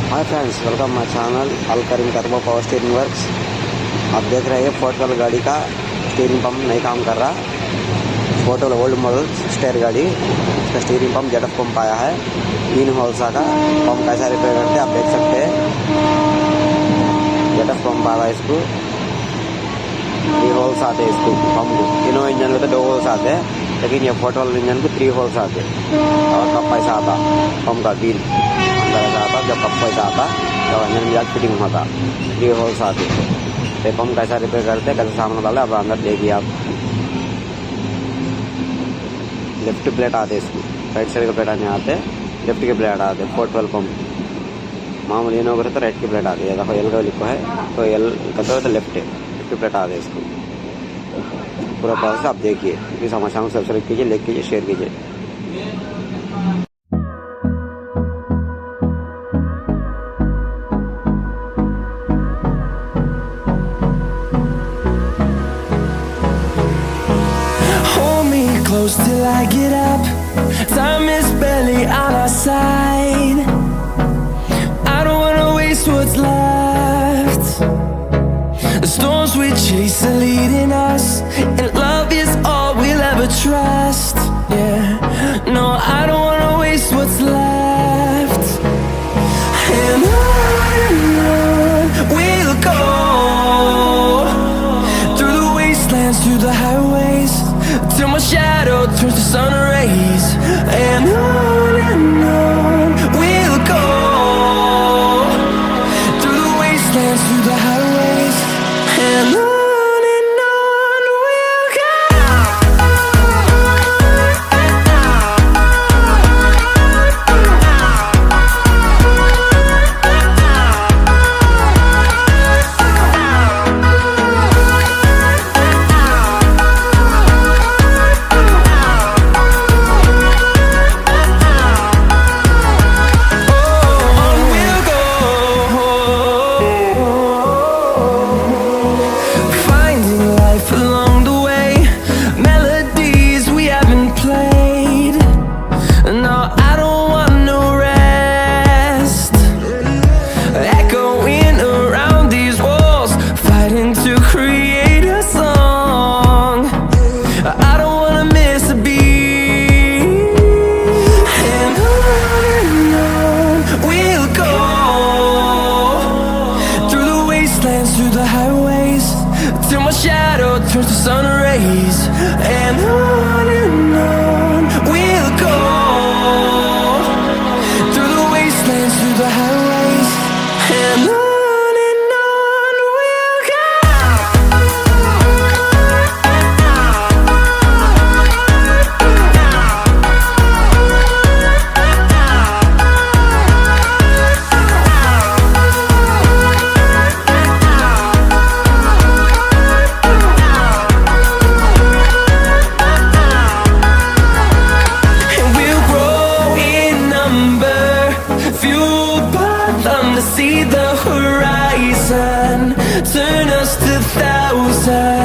Hi friends, welcome my channel Al Karim turbo power steering works. आप देख रहे हैं 412 गाड़ी का स्टीयरिंग पंप नहीं काम कर रहा। 412 ओल्ड मॉडल स्टेयर गाड़ी, इसका स्टीयरिंग पंप जेटअप पंप आया है 3 होल्स का। पंप कैसा रिपेयर करते हैं आप देख सकते हैं। जेटअप पंप आ रहा है, इसको 3 होल्स आते हैं इसको पंप को। तीनों इंजन में तो 2 होल्स आते हैं, लेकिन ये 412 इंजन को 3 होल्स आते हैं। और कब पैसा आता पंप का बिल ऐसा आता, जब कब पैसा आता जब इंजन में जाकर फिटिंग होता 3 होल्स आते। तो पंप कैसा रिपेयर करते हैं, कैसे सामने डाले अब अंदर देखिए आप। लेफ्ट प्लेट आते इसको, राइट साइड के प्लेट नहीं आते, लेफ्ट के प्लेट आते 412 पंप। मामूली ये होगा तो राइट की प्लेट आती है। देखो एल का लिखो है तो एल का तो लेफ्ट प्लेट आते इसको। पूरा प्रोसेस आप देखिए। इस समाचार को सब्सक्राइब कीजिए, लाइक कीजिए, शेयर कीजिए। Close till I get up. Time is barely on our side. I don't wanna waste what's left. The storms we chase are leading us, and love is all we'll ever trust. Yeah, no, I don't wanna waste what's left. And on we'll go, through the wastelands, through the highways, till my shadow turns to sun rays. And on we'll go, through the wastelands, through the highways. And on we'll go. Through the highways, till my shadow turns to sun rays. And on we'll go, through the wastelands, through the highways. And on we'll go. See the horizon, turn us to thousands.